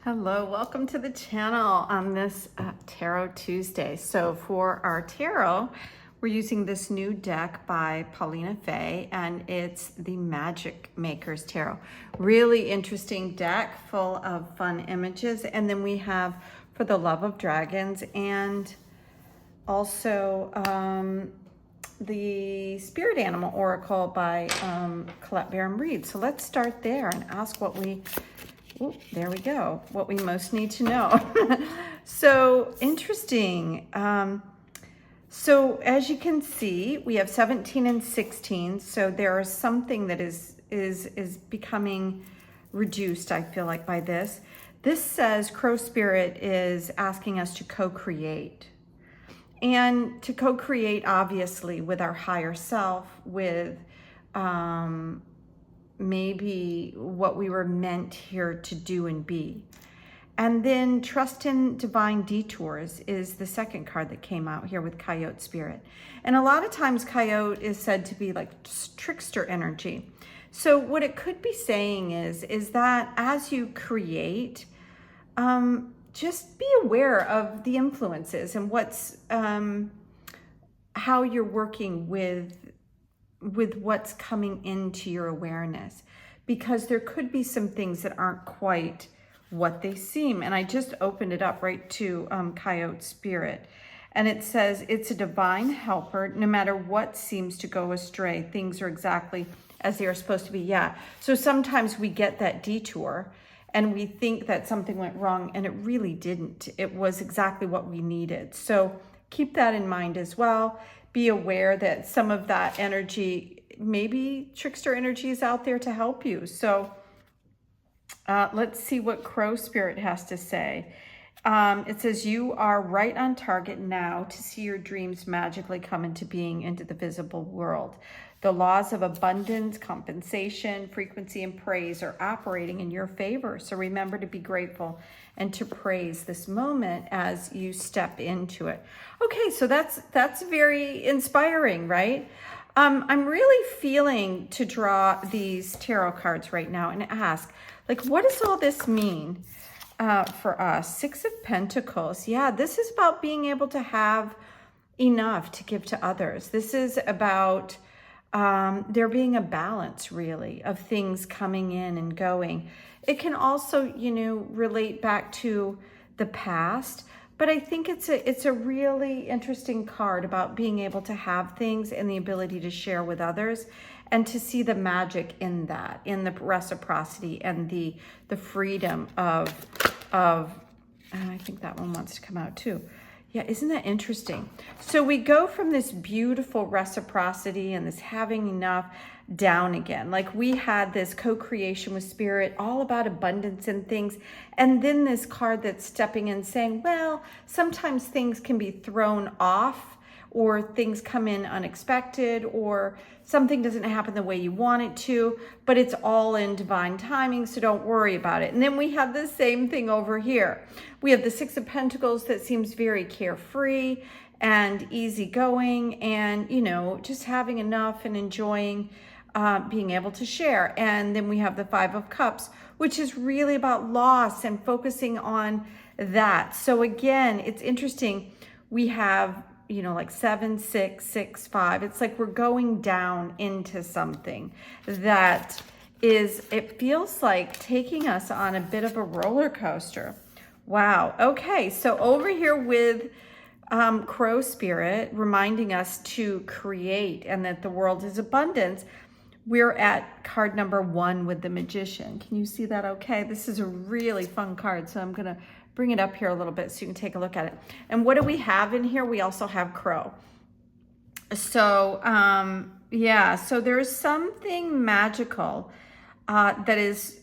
Hello, welcome to the channel on this Tarot Tuesday. So for our tarot, we're using this new deck by Paulina Fae, and it's the Magic Makers Tarot. Really interesting deck full of fun images. And then we have for the Love of Dragons and also the Spirit Animal Oracle by Colette Baron-Reid. So let's start there and ask what we... Ooh, there we go. What we most need to know. So interesting. So as you can see, we have 17 and 16. So there is something that is becoming reduced, I feel like, by this. This says Crow Spirit is asking us to co-create. And to co-create, obviously, with our higher self, with maybe what we were meant here to do and be. And then trust in divine detours is the second card that came out here with Coyote Spirit. And a lot of times Coyote is said to be like trickster energy. So what it could be saying is that as you create, just be aware of the influences and what's, how you're working with what's coming into your awareness, because there could be some things that aren't quite what they seem. And I just opened it up right to Coyote Spirit, and it says it's a divine helper. No matter what seems to go astray, things are exactly as they are supposed to be. Yeah. So sometimes we get that detour and we think that something went wrong, and it really didn't. It was exactly what we needed. So keep that in mind as well. Be aware that some of that energy, maybe trickster energy, is out there to help you. So let's see what Crow Spirit has to say. It says, you are right on target now to see your dreams magically come into being into the visible world. The laws of abundance, compensation, frequency, and praise are operating in your favor. So remember to be grateful and to praise this moment as you step into it. Okay, so that's very inspiring, right? I'm really feeling to draw these tarot cards right now and ask, like, what does all this mean for us? Six of Pentacles. Yeah, this is about being able to have enough to give to others. This is about there being a balance, really, of things coming in and going. It can also, you know, relate back to the past, but I think it's a really interesting card about being able to have things and the ability to share with others, and to see the magic in that, in the reciprocity and the freedom of and I think that one wants to come out too. Yeah, isn't that interesting? So we go from this beautiful reciprocity and this having enough down again. Like we had this co-creation with Spirit, all about abundance and things. And then this card that's stepping in saying, well, sometimes things can be thrown off, or things come in unexpected, or something doesn't happen the way you want it to, but it's all in divine timing, so don't worry about it. And then we have the same thing over here. We have the Six of Pentacles that seems very carefree and easygoing, and, you know, just having enough and enjoying being able to share. And then we have the Five of Cups, which is really about loss and focusing on that. So again, it's interesting. We have, you know, like 7, 6, 6, 5. It's like we're going down into something that is, it feels like taking us on a bit of a roller coaster. Wow. Okay. So over here with Crow Spirit reminding us to create and that the world is abundance, we're at card number 1 with the Magician. Can you see that okay? This is a really fun card. So I'm going to bring it up here a little bit so you can take a look at it. And what do we have in here? We also have Crow. So, yeah, so there's something magical that is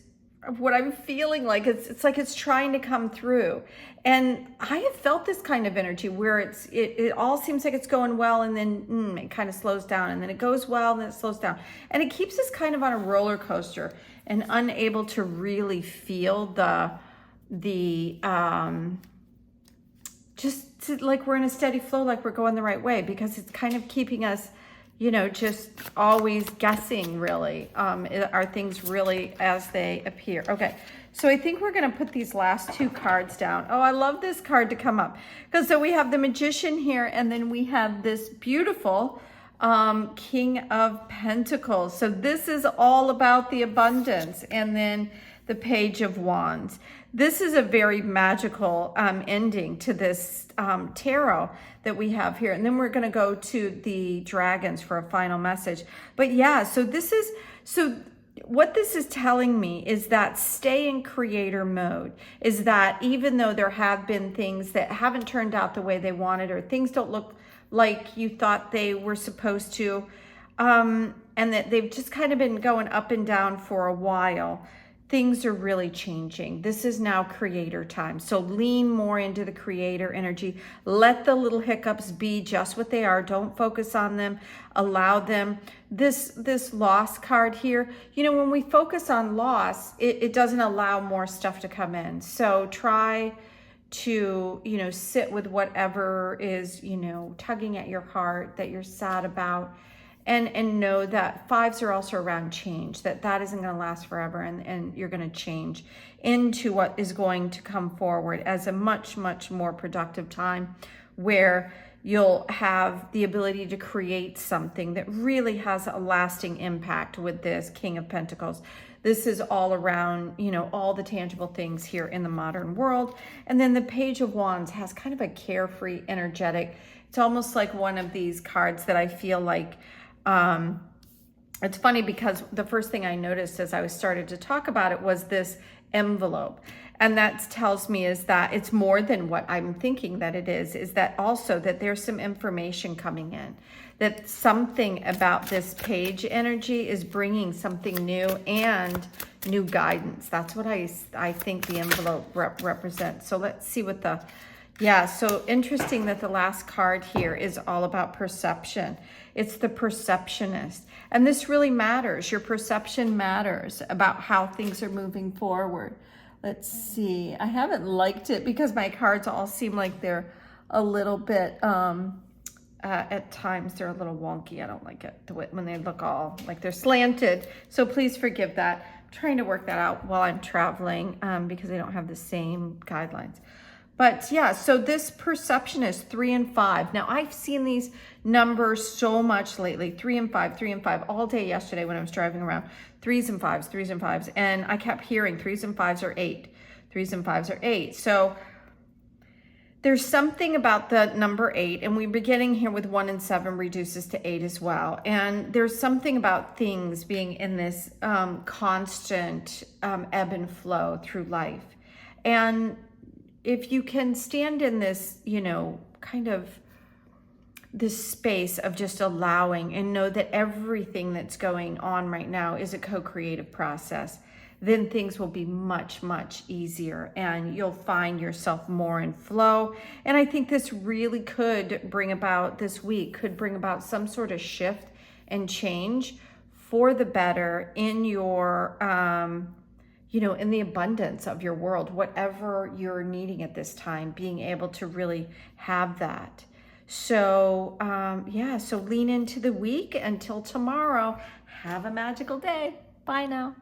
what I'm feeling like. It's like it's trying to come through. And I have felt this kind of energy where it all seems like it's going well, and then it kind of slows down, and then it goes well, and then it slows down. And it keeps us kind of on a roller coaster and unable to really feel just like we're in a steady flow, like we're going the right way, because it's kind of keeping us, you know, just always guessing, really. Are things really as they appear? Okay, so I think we're going to put these last two cards down. Oh, I love this card to come up. Because so we have the Magician here, and then we have this beautiful King of Pentacles. So this is all about the abundance. And then the Page of Wands. This is a very magical ending to this tarot that we have here. And then we're going to go to the dragons for a final message. But yeah, so what this is telling me is that stay in creator mode, is that even though there have been things that haven't turned out the way they wanted, or things don't look like you thought they were supposed to, and that they've just kind of been going up and down for a while, things are really changing. This is now creator time. So lean more into the creator energy. Let the little hiccups be just what they are. Don't focus on them. Allow them. This loss card here, you know, when we focus on loss, it doesn't allow more stuff to come in. So try to, you know, sit with whatever is, you know, tugging at your heart that you're sad about. And know that fives are also around change, that isn't going to last forever, and you're going to change into what is going to come forward as a much, much more productive time where you'll have the ability to create something that really has a lasting impact with this King of Pentacles. This is all around, you know, all the tangible things here in the modern world. And then the Page of Wands has kind of a carefree, energetic, it's almost like one of these cards that I feel like, it's funny because the first thing I noticed as I was started to talk about it was this envelope. And that tells me is that it's more than what I'm thinking that it is that also that there's some information coming in, that something about this page energy is bringing something new and new guidance. That's what I think the envelope represents. So let's see what the, yeah, so interesting that the last card here is all about perception. It's the perceptionist. And this really matters. Your perception matters about how things are moving forward. Let's see. I haven't liked it because my cards all seem like they're a little bit, at times they're a little wonky. I don't like it when they look all like they're slanted. So please forgive that. I'm trying to work that out while I'm traveling because I don't have the same guidelines. But yeah, so this perception is 3 and 5. Now I've seen these numbers so much lately, 3 and 5, all day yesterday when I was driving around, 3s and 5s. And I kept hearing 3s and 5s are 8, 3s and 5s are 8. So there's something about the number 8, and we're beginning here with 1 and 7 reduces to 8 as well. And there's something about things being in this constant ebb and flow through life. And if you can stand in this, you know, kind of this space of just allowing and know that everything that's going on right now is a co-creative process, then things will be much, much easier and you'll find yourself more in flow. And I think this really could bring about, this week could bring about some sort of shift and change for the better in your, you know, in the abundance of your world, whatever you're needing at this time, being able to really have that. So, yeah, so lean into the week. Until tomorrow, have a magical day. Bye now.